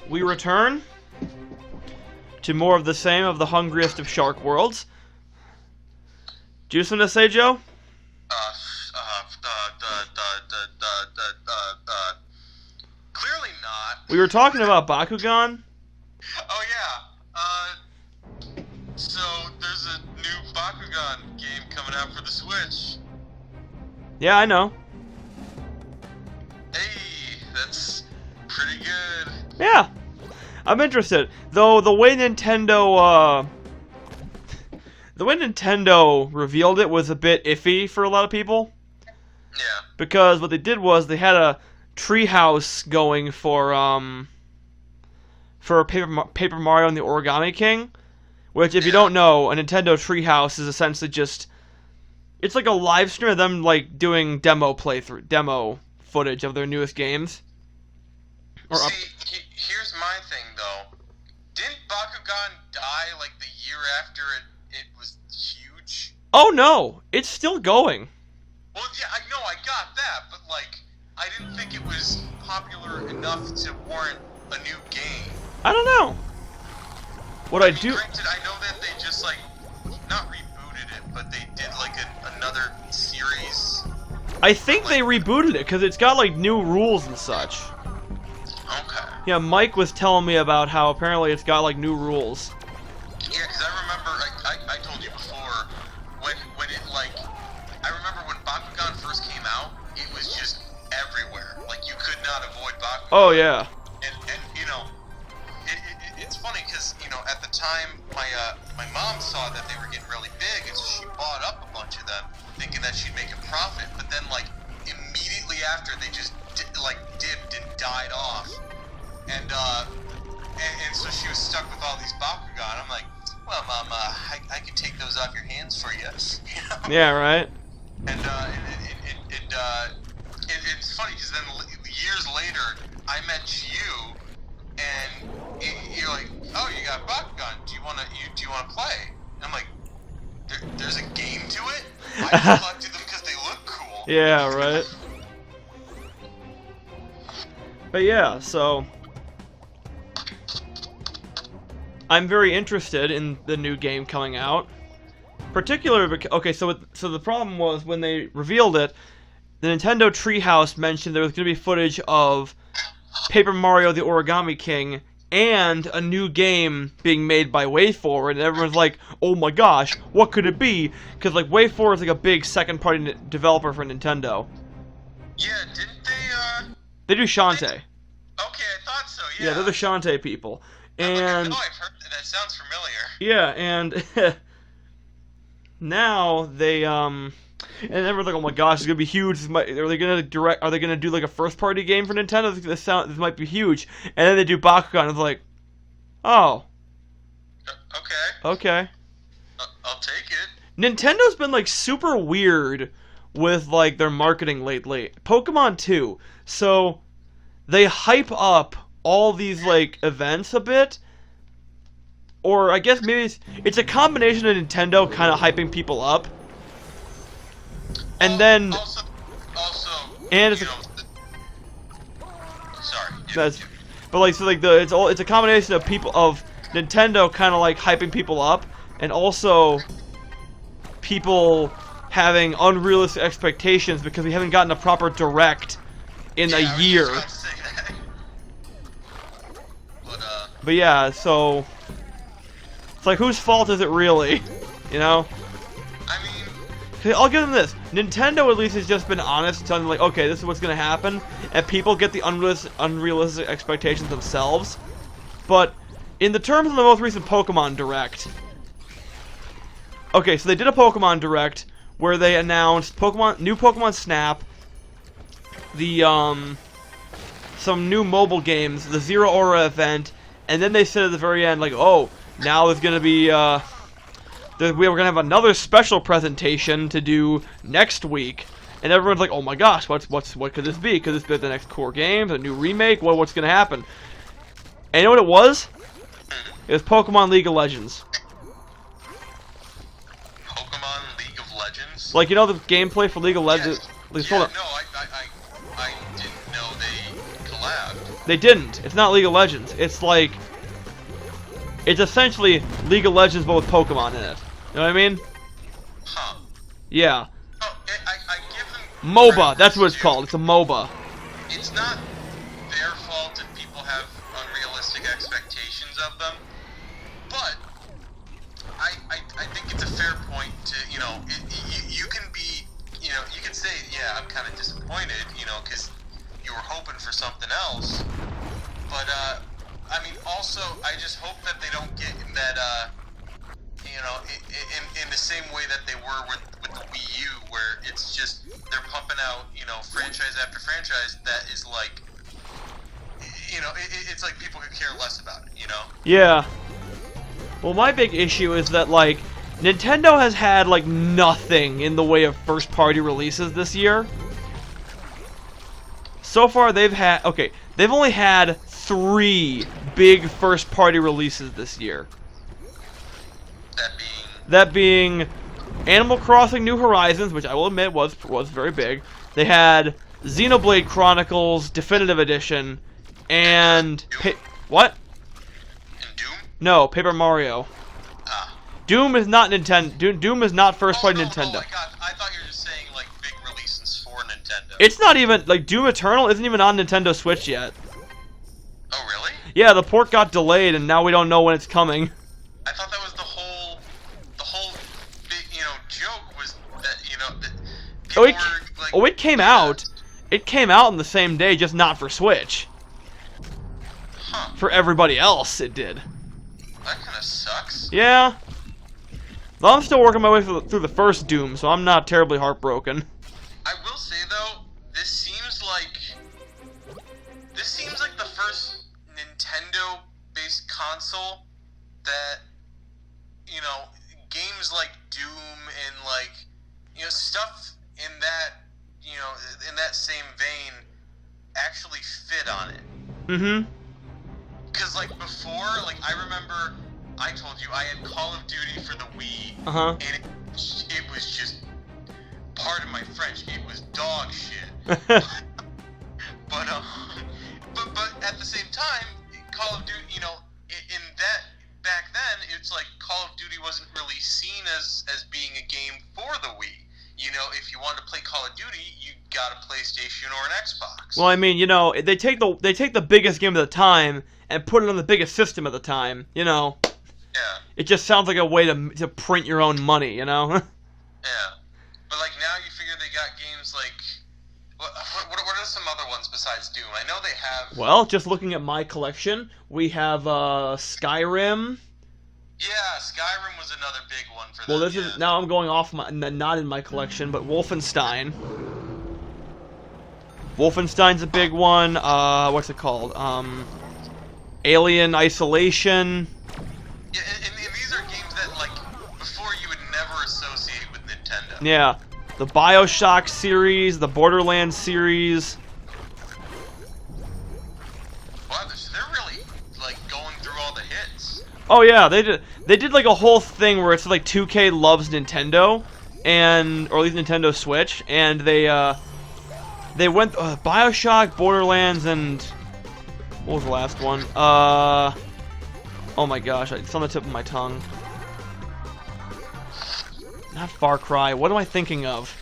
we return to more of the same of the hungriest of shark worlds. Do you have something to say, Joe? Clearly not. We were talking about Bakugan. Oh yeah. So there's a new Bakugan game coming out for the Switch. Yeah, I know. Hey, that's pretty good. Yeah, I'm interested. Though the way Nintendo revealed it was a bit iffy for a lot of people. Yeah. Because what they did was they had a treehouse going for Paper Mario and the Origami King, which, if you don't know, a Nintendo treehouse is essentially just, it's like a live stream of them like doing demo footage of their newest games. Here's my thing though. Didn't Bakugan die like the year after it was huge? Oh no, it's still going. Well, yeah, I know, I got that, but like, I didn't think it was popular enough to warrant a new game. I don't know. Granted, I know that they just like not rebooted it, but they did like another series. I think they rebooted it because it's got like new rules and such. Okay. Yeah, Mike was telling me about how apparently it's got like new rules. Yeah, because I remember I told you before when it like I remember when Bakugan first came out, it was just everywhere. Like you could not avoid Bakugan. Oh yeah. And you know, it's funny because you know at the time my mom saw that they were getting really big, and so she bought up a bunch of them, thinking that she'd make a profit. But then like immediately after, they just dipped and died off, and so she was stuck with all these Bakugan. I'm like, well, Mom, I could take those off your hands for you. You know? Yeah, right. And it's funny because then years later, I met you, and you're like, oh, you got Bakugan. Do you want to play? And I'm like, there's a game to it. I collected them because they look cool. Yeah, right. But yeah, so I'm very interested in the new game coming out. Particularly because, okay, so the problem was when they revealed it, the Nintendo Treehouse mentioned there was going to be footage of Paper Mario the Origami King and a new game being made by WayForward, and everyone's like, oh my gosh, what could it be? Because like WayForward is like a big second-party developer for Nintendo. Yeah, didn't they, They do Shantae. Okay, I thought so, yeah. Yeah, they're the Shantae people. And I've heard that sounds familiar. yeah, and now they and everyone's like, oh my gosh, it's gonna be huge. Are they gonna do like a first party game for Nintendo? This might be huge. And then they do Bakugan, and it's like, oh, okay. I'll take it. Nintendo's been like super weird with like their marketing lately. Pokemon 2, so they hype up all these like events a bit, or I guess maybe it's a combination of Nintendo kind of hyping people up, and then also, and it's it's a combination of people of Nintendo kind of like hyping people up, and also people having unrealistic expectations because we haven't gotten a proper direct in a year. But yeah, so it's like, whose fault is it really? You know? I mean, I'll give them this. Nintendo at least has just been honest, telling them like, okay, this is what's gonna happen, and people get the unrealistic expectations themselves. But in the terms of the most recent Pokemon Direct, okay, so they did a Pokemon Direct where they announced new Pokemon Snap, the some new mobile games, the Zero Aura event. And then they said at the very end, like, oh, now there's going to be, we're going to have another special presentation to do next week. And everyone's like, oh my gosh, what could this be? Could this be the next core game, a new remake? What's going to happen? And you know what it was? It was Pokemon League of Legends. Pokemon League of Legends? Like, you know the gameplay for League of Legends? Yes. Like, I didn't know they collabed. They didn't. It's not League of Legends. It's like... It's essentially League of Legends, but with Pokemon in it. You know what I mean? Huh. Yeah. Oh, I give them... MOBA. That's what it's called. It's a MOBA. It's not their fault if people have unrealistic expectations of them, but I think it's a fair point to, you know, you can be, you know, you can say, yeah, I'm kind of disappointed, you know, because you were hoping for something else, but, I mean, also, I just hope that they don't get in that, you know, in the same way that they were with the Wii U, where it's just, they're pumping out, you know, franchise after franchise that is like, you know, it's like people could care less about it, you know? Yeah. Well, my big issue is that, like, Nintendo has had, like, nothing in the way of first-party releases this year. So far, they've had... Okay, they've only had 3 big first-party releases this year. That being Animal Crossing New Horizons, which I will admit was very big. They had Xenoblade Chronicles Definitive Edition, and... What? And Doom? No, Paper Mario. Doom is not Nintendo. Doom is not first-party Nintendo. Oh my god, I thought you were just saying, like, big releases for Nintendo. It's not even, like, Doom Eternal isn't even on Nintendo Switch yet. Oh, really? Yeah, the port got delayed, and now we don't know when it's coming. I thought that was the whole big, you know, joke was that, you know, that people were, like... it came out. It came out on the same day, just not for Switch. Huh. For everybody else, it did. That kind of sucks. Yeah. Well, I'm still working my way through the first Doom, so I'm not terribly heartbroken. I will say, though, this seems like the first Nintendo-based console that, you know, games like Doom and, like, you know, stuff in that, you know, in that same vein actually fit on it. Mm-hmm. Because, like, before, like, I remember I told you I had Call of Duty for the Wii, Uh-huh. and it was just, pardon my French, it was dog shit. But at the same time, Call of Duty, you know, in that, back then, it's like Call of Duty wasn't really seen as being a game for the Wii. You know, if you wanted to play Call of Duty, you got a PlayStation or an Xbox. Well, I mean, you know, they take the biggest game at the time and put it on the biggest system at the time. You know. Yeah. It just sounds like a way to print your own money. You know. Yeah. But like now, you figure they got games like. What are some other ones besides Doom? I know they have. Well, just looking at my collection, we have Skyrim. Yeah, Skyrim was another big one for them. Well, this is now I'm going off not in my collection, but Wolfenstein. Wolfenstein's a big one. What's it called? Alien Isolation. Yeah, and these are games that like before you would never associate with Nintendo. Yeah, the BioShock series, the Borderlands series. Wow, they're really like going through all the hits. Oh yeah, they did like a whole thing where it's like 2K loves Nintendo, or at least Nintendo Switch, and they went BioShock, Borderlands, and what was the last one? Oh my gosh, it's on the tip of my tongue. Not Far Cry. What am I thinking of?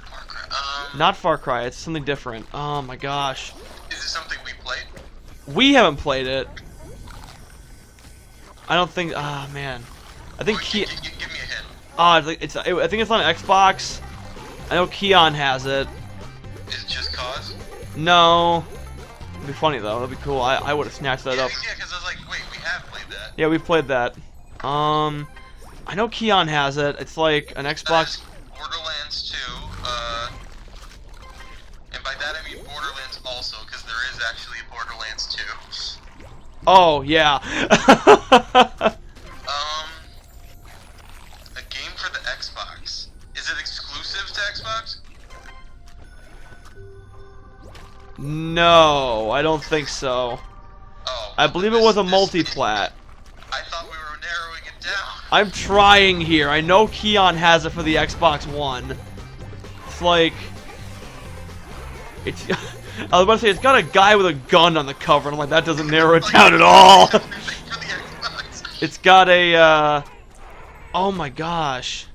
Far Cry. Not Far Cry. It's something different. Oh my gosh. Is it something we played? We haven't played it. I don't think. Ah, man. I think Give me a hint. I think it's on Xbox. I know Keon has it. Is it Just Cause? No. It'd be funny though. That'd be cool. I would have snatched that up. Yeah, because I was like, wait, we have played that. Yeah, we've played that. I know Keon has it. It's like an Xbox. Borderlands 2. And by that I mean Borderlands also, because there is actually a Borderlands 2. Oh yeah. A game for the Xbox. Is it exclusive to Xbox? No, I don't think so. Oh. I believe it was a multi-plat. I thought we were narrowing it down. I'm trying here. I know Keon has it for the Xbox One. It's like... It's. I was about to say it's got a guy with a gun on the cover, and I'm like, that doesn't narrow it down at all. It's got a. Oh my gosh.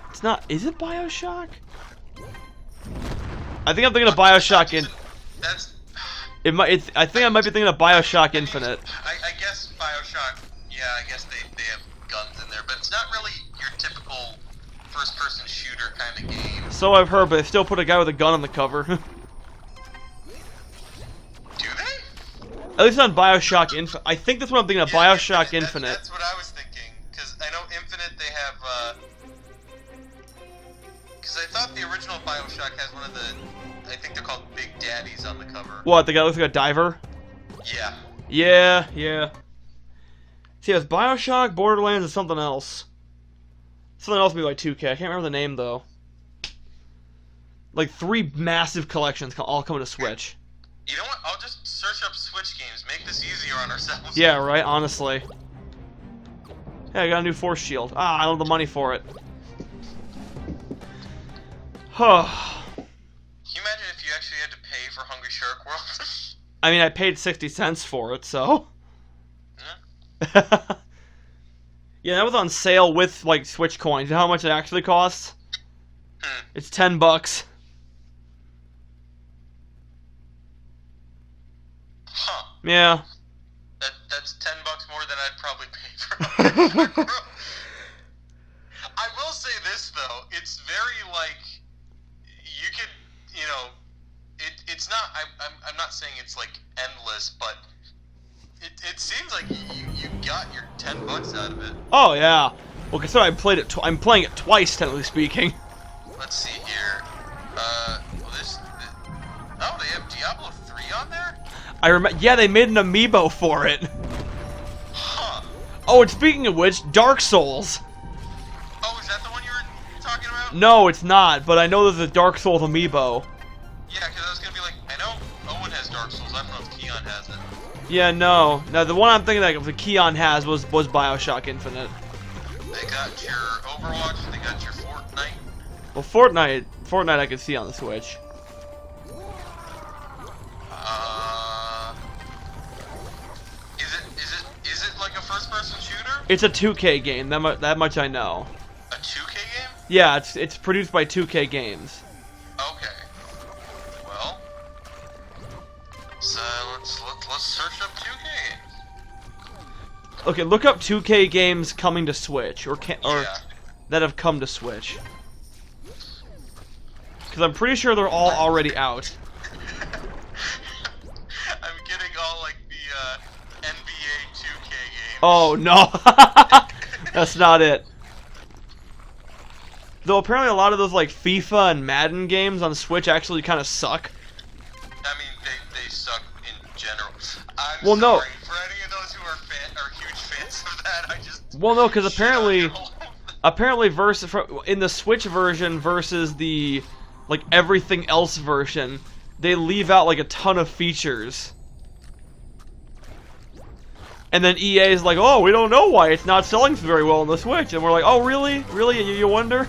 It's not. Is it BioShock? I think I'm thinking of BioShock in. That's. It might. I think I might be thinking of BioShock Infinite. I guess BioShock. Yeah, I guess they have guns in there, but it's not really your typical first-person shooter kind of game. So I've heard, but they still put a guy with a gun on the cover. Do they? At least on BioShock Infinite. I think that's what I'm thinking of. Yeah, BioShock Infinite. That's what I was thinking, because I know Infinite they have. Because I thought the original BioShock has one of the. I think they're called Big Daddies on the cover. What? The guy looks like a diver? Yeah. Yeah, yeah. See, it's BioShock, Borderlands, and something else. Something else would be like 2K. I can't remember the name, though. Like 3 massive collections all coming to Switch. You know what? I'll just search up Switch games. Make this easier on ourselves. Yeah, right? Honestly. Hey, I got a new force shield. Ah, I don't have the money for it. Huh. Can you imagine if you actually had to pay for Hungry Shark World? I mean, I paid 60 cents for it, so... Yeah. Yeah, that was on sale with, like, Switch coins. You know how much it actually costs? It's $10. Huh. Yeah. That's $10 more than I'd probably pay for Hungry Shark World. I will say this, though. It's very, like... You could, you know... It's not... I'm not saying it's, like, endless, but... It seems like you got your $10 out of it. Oh yeah. Well, consider I played it. I'm playing it twice, technically speaking. Let's see here. Well, oh, they have Diablo 3 on there. I remember. Yeah, they made an amiibo for it. Huh. Oh, and speaking of which, Dark Souls. Oh, is that the one you were talking about? No, it's not. But I know there's a Dark Souls amiibo. Yeah, because I was gonna be like, I know Owen has Dark Souls. I don't know if Keon has it. Yeah, no. No, the one I'm thinking that the Keon has was BioShock Infinite. They got your Overwatch. They got your Fortnite. Well, Fortnite I could see on the Switch. Is it like a first-person shooter? It's a 2K game. That much I know. A 2K game? Yeah, it's produced by 2K Games. Okay. Well, let's search up 2K games. Okay, look up 2K Games coming to Switch or Yeah. that have come to Switch. Because I'm pretty sure they're all already out. I'm getting all like the NBA 2K games. Oh no, that's not it. Though apparently a lot of those like FIFA and Madden games on Switch actually kind of suck. I mean, they suck in general. I'm Well, no. sorry for any of those who are huge fans of that. I just Well, no, because shit on your apparently in the Switch version versus the like everything else version, they leave out like a ton of features. And then EA is like, oh, we don't know why it's not selling very well on the Switch. And we're like, oh, really? Really? You wonder?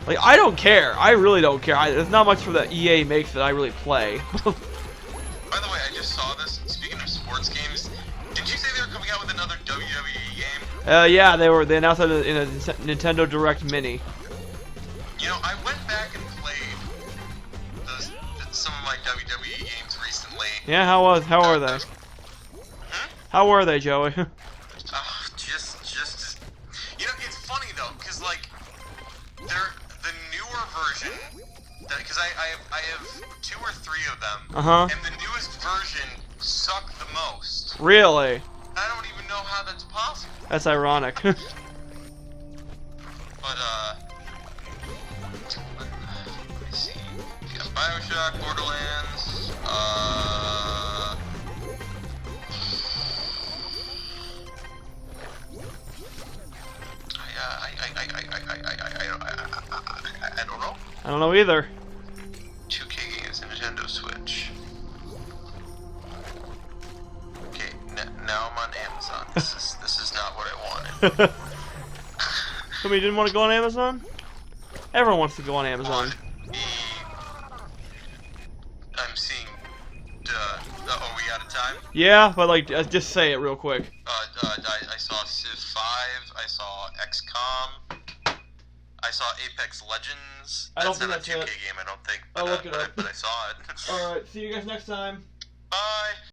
Like, I don't care. I really don't care. There's not much for that EA makes that I really play. By the way, I just saw this. Speaking of sports games, did you say they were coming out with another WWE game? Yeah, they announced it in a Nintendo Direct Mini. You know, I went back and played some of my WWE games recently. Yeah, how are they? How were they, Joey? Just you know, it's funny though, because like they're the newer version, because I have 2 or 3 of them, and the newest version suck the most. Really? I don't even know how that's possible. That's ironic. But let me see. You got BioShock, Borderlands, I don't know. I don't know either. 2K games, Nintendo Switch. Okay, now I'm on Amazon. This is not what I wanted. Somebody didn't want to go on Amazon? Everyone wants to go on Amazon. I'm seeing. Are we out of time? Yeah, but like, just say it real quick. I saw Civ 5. I saw XCOM. I saw Apex Legends. I don't That's think not that's a 2K it. game, I don't think. I'll But, look it up. but I saw it. Alright, see you guys next time. Bye.